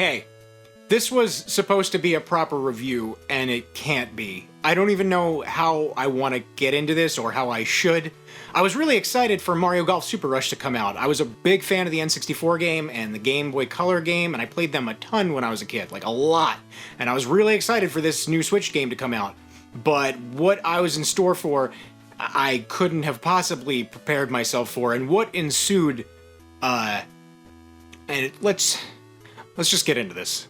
Hey, this was supposed to be a proper review, and it can't be. I don't even know how I want to get into this or how I should. I was really excited for Mario Golf Super Rush to come out. I was a big fan of the N64 game and the Game Boy Color game, and I played them a ton when I was a kid, like a lot. And I was really excited for this new Switch game to come out. But what I was in store for, I couldn't have possibly prepared myself for, and what ensued, and let's just get into this.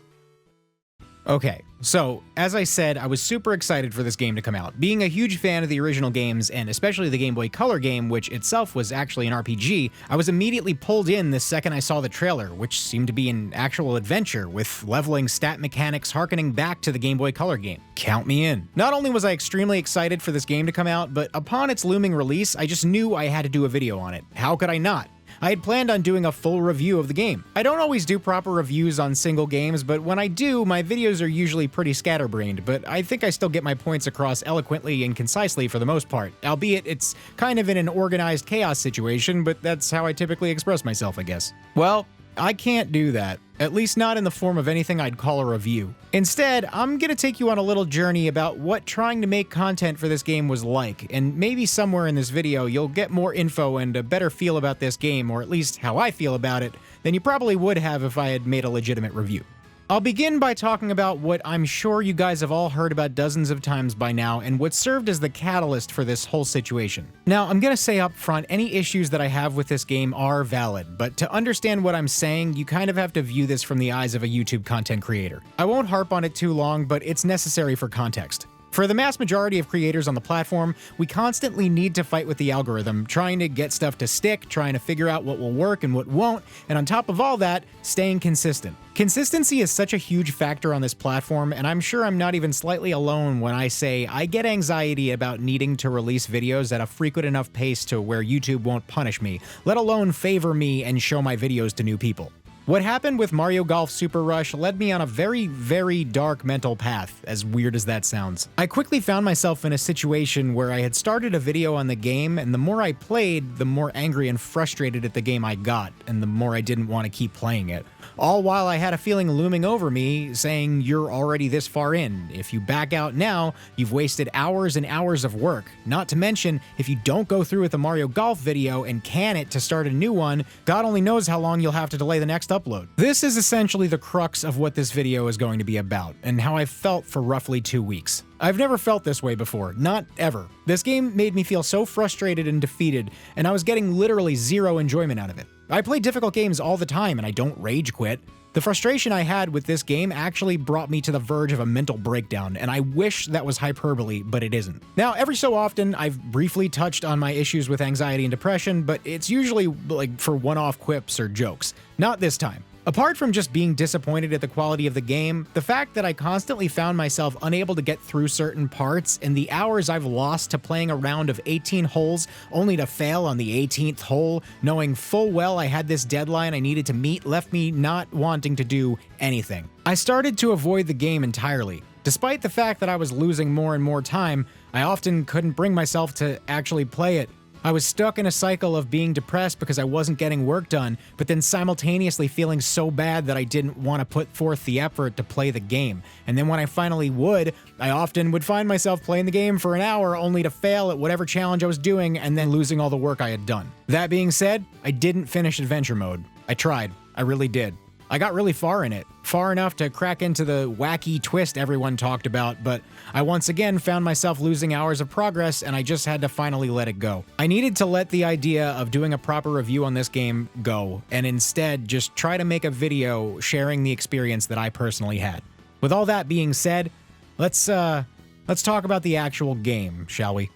Okay, so, as I said, I was super excited for this game to come out. Being a huge fan of the original games, and especially the Game Boy Color game, which itself was actually an RPG, I was immediately pulled in the second I saw the trailer, which seemed to be an actual adventure, with leveling stat mechanics harkening back to the Game Boy Color game. Count me in. Not only was I extremely excited for this game to come out, but upon its looming release, I just knew I had to do a video on it. How could I not? I had planned on doing a full review of the game. I don't always do proper reviews on single games, but when I do, my videos are usually pretty scatterbrained, but I think I still get my points across eloquently and concisely for the most part, albeit it's kind of in an organized chaos situation, but that's how I typically express myself, I guess. Well, I can't do that, at least not in the form of anything I'd call a review. Instead, I'm gonna take you on a little journey about what trying to make content for this game was like, and maybe somewhere in this video you'll get more info and a better feel about this game, or at least how I feel about it, than you probably would have if I had made a legitimate review. I'll begin by talking about what I'm sure you guys have all heard about dozens of times by now, and what served as the catalyst for this whole situation. Now, I'm gonna say up front, any issues that I have with this game are valid, but to understand what I'm saying, you kind of have to view this from the eyes of a YouTube content creator. I won't harp on it too long, but it's necessary for context. For the mass majority of creators on the platform, we constantly need to fight with the algorithm, trying to get stuff to stick, trying to figure out what will work and what won't, and on top of all that, staying consistent. Consistency is such a huge factor on this platform, and I'm sure I'm not even slightly alone when I say I get anxiety about needing to release videos at a frequent enough pace to where YouTube won't punish me, let alone favor me and show my videos to new people. What happened with Mario Golf Super Rush led me on a very, very dark mental path, as weird as that sounds. I quickly found myself in a situation where I had started a video on the game, and the more I played, the more angry and frustrated at the game I got, and the more I didn't want to keep playing it. All while I had a feeling looming over me saying, "You're already this far in. If you back out now, you've wasted hours and hours of work. Not to mention, if you don't go through with the Mario Golf video and can it to start a new one, God only knows how long you'll have to delay the next upload." This is essentially the crux of what this video is going to be about, and how I felt for roughly 2 weeks. I've never felt this way before, not ever. This game made me feel so frustrated and defeated, and I was getting literally zero enjoyment out of it. I play difficult games all the time, and I don't rage quit. The frustration I had with this game actually brought me to the verge of a mental breakdown, and I wish that was hyperbole, but it isn't. Now, every so often, I've briefly touched on my issues with anxiety and depression, but it's usually like for one-off quips or jokes. Not this time. Apart from just being disappointed at the quality of the game, the fact that I constantly found myself unable to get through certain parts, and the hours I've lost to playing a round of 18 holes only to fail on the 18th hole, knowing full well I had this deadline I needed to meet, left me not wanting to do anything. I started to avoid the game entirely. Despite the fact that I was losing more and more time, I often couldn't bring myself to actually play it. I was stuck in a cycle of being depressed because I wasn't getting work done, but then simultaneously feeling so bad that I didn't want to put forth the effort to play the game. And then when I finally would, I often would find myself playing the game for an hour only to fail at whatever challenge I was doing and then losing all the work I had done. That being said, I didn't finish adventure mode. I tried. I really did. I got really far in it, far enough to crack into the wacky twist everyone talked about, but I once again found myself losing hours of progress, and I just had to finally let it go. I needed to let the idea of doing a proper review on this game go, and instead just try to make a video sharing the experience that I personally had. With all that being said, let's talk about the actual game, shall we?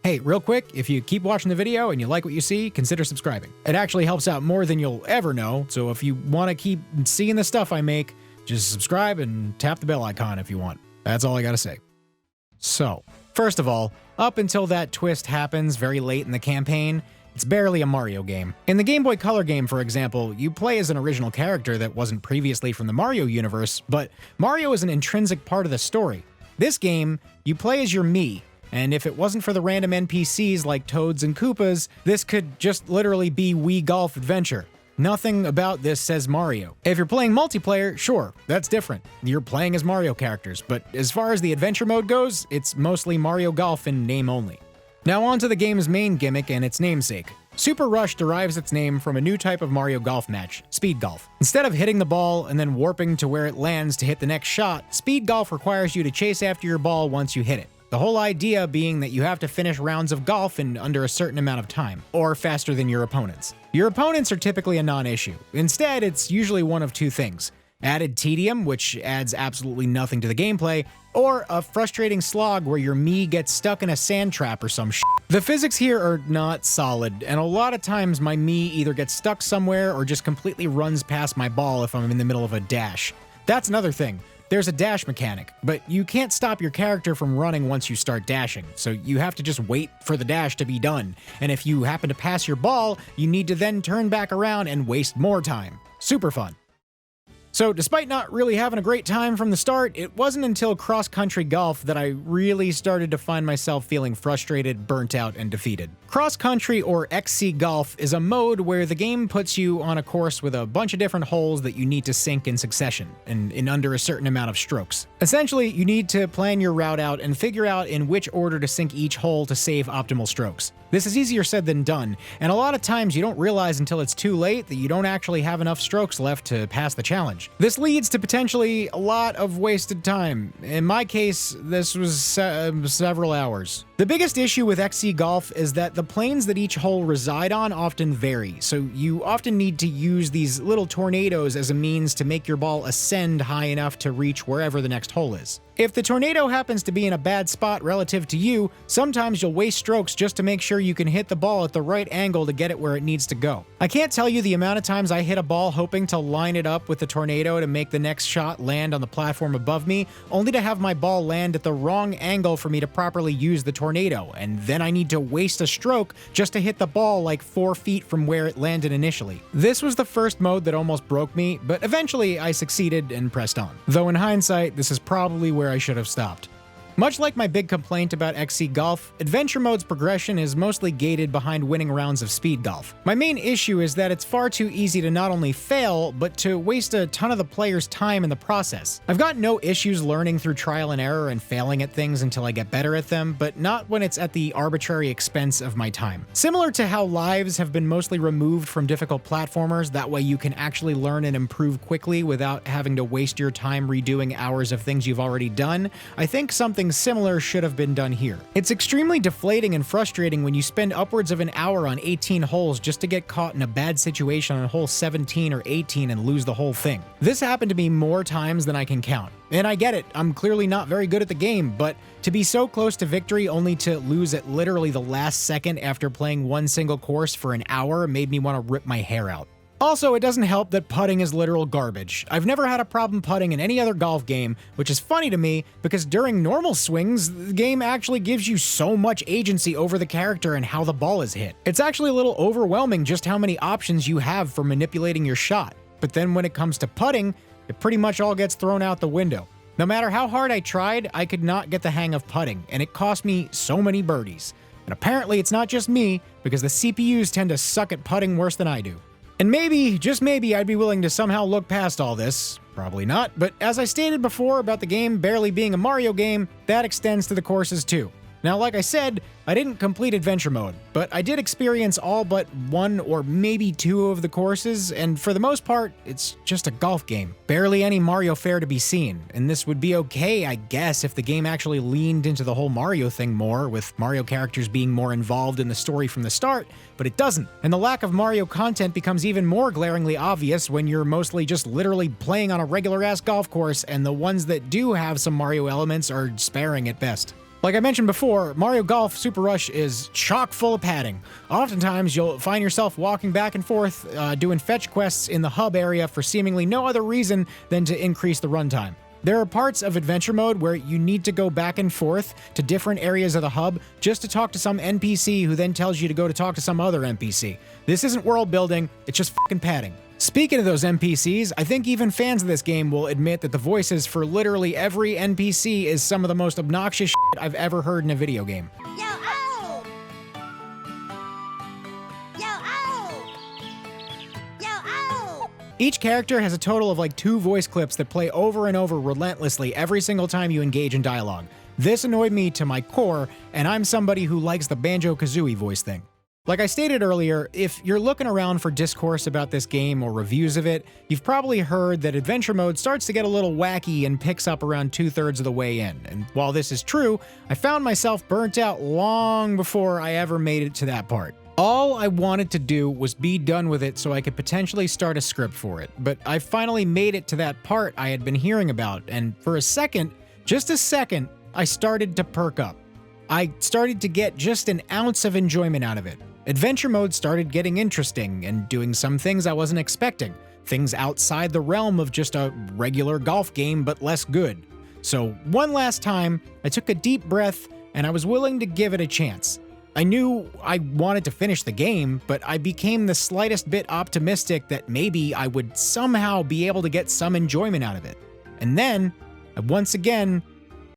Hey, real quick, if you keep watching the video and you like what you see, consider subscribing. It actually helps out more than you'll ever know, so if you want to keep seeing the stuff I make, just subscribe and tap the bell icon if you want. That's all I gotta say. So, first of all, up until that twist happens very late in the campaign, it's barely a Mario game. In the Game Boy Color game, for example, you play as an original character that wasn't previously from the Mario universe, but Mario is an intrinsic part of the story. This game, you play as your Mii, and if it wasn't for the random NPCs like Toads and Koopas, this could just literally be Wii Golf Adventure. Nothing about this says Mario. If you're playing multiplayer, sure, that's different. You're playing as Mario characters, but as far as the adventure mode goes, it's mostly Mario Golf in name only. Now on to the game's main gimmick and its namesake. Super Rush derives its name from a new type of Mario Golf match, Speed Golf. Instead of hitting the ball and then warping to where it lands to hit the next shot, Speed Golf requires you to chase after your ball once you hit it. The whole idea being that you have to finish rounds of golf in under a certain amount of time, or faster than your opponents. Your opponents are typically a non-issue. Instead, it's usually one of two things: added tedium, which adds absolutely nothing to the gameplay, or a frustrating slog where your Mii gets stuck in a sand trap or some shit. The physics here are not solid, and a lot of times my Mii either gets stuck somewhere or just completely runs past my ball if I'm in the middle of a dash. That's another thing. There's a dash mechanic, but you can't stop your character from running once you start dashing, so you have to just wait for the dash to be done. And if you happen to pass your ball, you need to then turn back around and waste more time. Super fun. So despite not really having a great time from the start, it wasn't until cross-country golf that I really started to find myself feeling frustrated, burnt out, and defeated. Cross-country, or XC golf, is a mode where the game puts you on a course with a bunch of different holes that you need to sink in succession, and in under a certain amount of strokes. Essentially, you need to plan your route out and figure out in which order to sink each hole to save optimal strokes. This is easier said than done, and a lot of times you don't realize until it's too late that you don't actually have enough strokes left to pass the challenge. This leads to potentially a lot of wasted time. In my case, this was several hours. The biggest issue with XC Golf is that the planes that each hole reside on often vary, so you often need to use these little tornadoes as a means to make your ball ascend high enough to reach wherever the next hole is. If the tornado happens to be in a bad spot relative to you, sometimes you'll waste strokes just to make sure you can hit the ball at the right angle to get it where it needs to go. I can't tell you the amount of times I hit a ball hoping to line it up with the tornado to make the next shot land on the platform above me, only to have my ball land at the wrong angle for me to properly use the tornado, and then I need to waste a stroke just to hit the ball like 4 feet from where it landed initially. This was the first mode that almost broke me, but eventually I succeeded and pressed on. Though in hindsight, this is probably where I should have stopped. Much like my big complaint about XC Golf, Adventure Mode's progression is mostly gated behind winning rounds of Speed Golf. My main issue is that it's far too easy to not only fail, but to waste a ton of the player's time in the process. I've got no issues learning through trial and error and failing at things until I get better at them, but not when it's at the arbitrary expense of my time. Similar to how lives have been mostly removed from difficult platformers, that way you can actually learn and improve quickly without having to waste your time redoing hours of things you've already done, I think something similar should have been done here. It's extremely deflating and frustrating when you spend upwards of an hour on 18 holes just to get caught in a bad situation on hole 17 or 18 and lose the whole thing. This happened to me more times than I can count. And I get it, I'm clearly not very good at the game, but to be so close to victory only to lose at literally the last second after playing one single course for an hour made me want to rip my hair out. Also, it doesn't help that putting is literal garbage. I've never had a problem putting in any other golf game, which is funny to me because during normal swings, the game actually gives you so much agency over the character and how the ball is hit. It's actually a little overwhelming just how many options you have for manipulating your shot. But then when it comes to putting, it pretty much all gets thrown out the window. No matter how hard I tried, I could not get the hang of putting, and it cost me so many birdies. And apparently it's not just me, because the CPUs tend to suck at putting worse than I do. And maybe, just maybe, I'd be willing to somehow look past all this. Probably not, but as I stated before about the game barely being a Mario game, that extends to the courses too. Now, like I said, I didn't complete Adventure Mode, but I did experience all but one or maybe two of the courses, and for the most part, it's just a golf game. Barely any Mario fare to be seen, and this would be okay, I guess, if the game actually leaned into the whole Mario thing more, with Mario characters being more involved in the story from the start, but it doesn't. And the lack of Mario content becomes even more glaringly obvious when you're mostly just literally playing on a regular-ass golf course, and the ones that do have some Mario elements are sparing at best. Like I mentioned before, Mario Golf Super Rush is chock full of padding. Oftentimes, you'll find yourself walking back and forth, doing fetch quests in the hub area for seemingly no other reason than to increase the runtime. There are parts of Adventure Mode where you need to go back and forth to different areas of the hub just to talk to some NPC who then tells you to go to talk to some other NPC. This isn't world building, it's just fucking padding. Speaking of those NPCs, I think even fans of this game will admit that the voices for literally every NPC is some of the most obnoxious shit I've ever heard in a video game. Yo, oh! Yo, oh! Yo, Each character has a total of like 2 voice clips that play over and over relentlessly every single time you engage in dialogue. This annoyed me to my core, and I'm somebody who likes the Banjo-Kazooie voice thing. Like I stated earlier, if you're looking around for discourse about this game or reviews of it, you've probably heard that adventure mode starts to get a little wacky and picks up around 2/3 of the way in. And while this is true, I found myself burnt out long before I ever made it to that part. All I wanted to do was be done with it so I could potentially start a script for it, but I finally made it to that part I had been hearing about, and for a second, just a second, I started to perk up. I started to get just an ounce of enjoyment out of it. Adventure mode started getting interesting and doing some things I wasn't expecting, things outside the realm of just a regular golf game but less good. So one last time, I took a deep breath and I was willing to give it a chance. I knew I wanted to finish the game, but I became the slightest bit optimistic that maybe I would somehow be able to get some enjoyment out of it. And then, I once again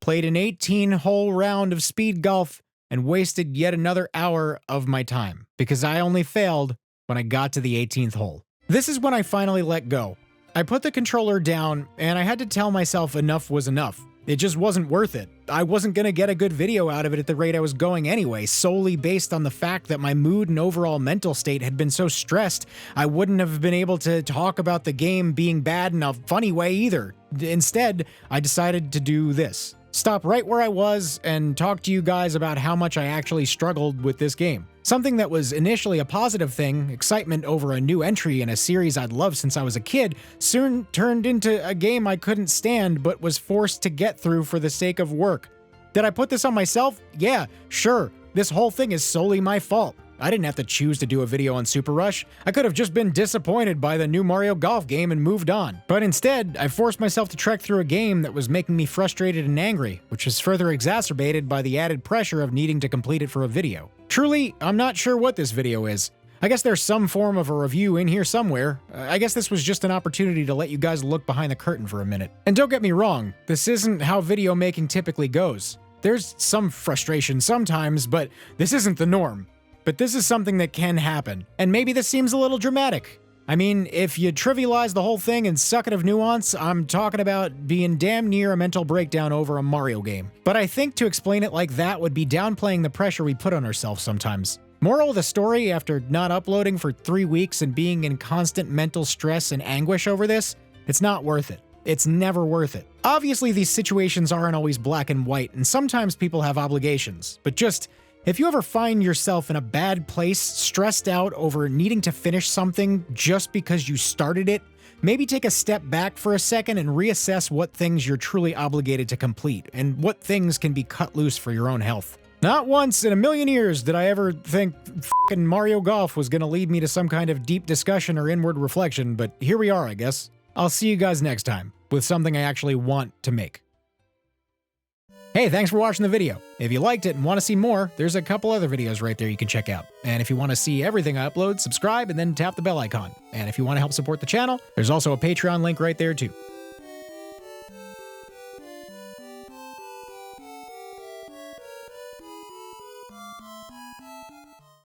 played an 18-hole round of speed golf and wasted yet another hour of my time, because I only failed when I got to the 18th hole. This is when I finally let go. I put the controller down, and I had to tell myself enough was enough. It just wasn't worth it. I wasn't gonna get a good video out of it at the rate I was going anyway, solely based on the fact that my mood and overall mental state had been so stressed, I wouldn't have been able to talk about the game being bad in a funny way either. Instead, I decided to do this. Stop right where I was and talk to you guys about how much I actually struggled with this game. Something that was initially a positive thing, excitement over a new entry in a series I'd loved since I was a kid, soon turned into a game I couldn't stand but was forced to get through for the sake of work. Did I put this on myself? Yeah, sure. This whole thing is solely my fault. I didn't have to choose to do a video on Super Rush. I could have just been disappointed by the new Mario Golf game and moved on. But instead, I forced myself to trek through a game that was making me frustrated and angry, which is further exacerbated by the added pressure of needing to complete it for a video. Truly, I'm not sure what this video is. I guess there's some form of a review in here somewhere. I guess this was just an opportunity to let you guys look behind the curtain for a minute. And don't get me wrong, this isn't how video making typically goes. There's some frustration sometimes, but this isn't the norm. But this is something that can happen, and maybe this seems a little dramatic. I mean, if you trivialize the whole thing and suck it of nuance, I'm talking about being damn near a mental breakdown over a Mario game. But I think to explain it like that would be downplaying the pressure we put on ourselves sometimes. Moral of the story, after not uploading for 3 weeks and being in constant mental stress and anguish over this, it's not worth it. It's never worth it. Obviously, these situations aren't always black and white, and sometimes people have obligations, but just if you ever find yourself in a bad place, stressed out over needing to finish something just because you started it, maybe take a step back for a second and reassess what things you're truly obligated to complete, and what things can be cut loose for your own health. Not once in a million years did I ever think f***ing Mario Golf was gonna lead me to some kind of deep discussion or inward reflection, but here we are, I guess. I'll see you guys next time, with something I actually want to make. Hey, thanks for watching the video. If you liked it and want to see more, there's a couple other videos right there you can check out. And if you want to see everything I upload, subscribe and then tap the bell icon. And if you want to help support the channel, there's also a Patreon link right there too.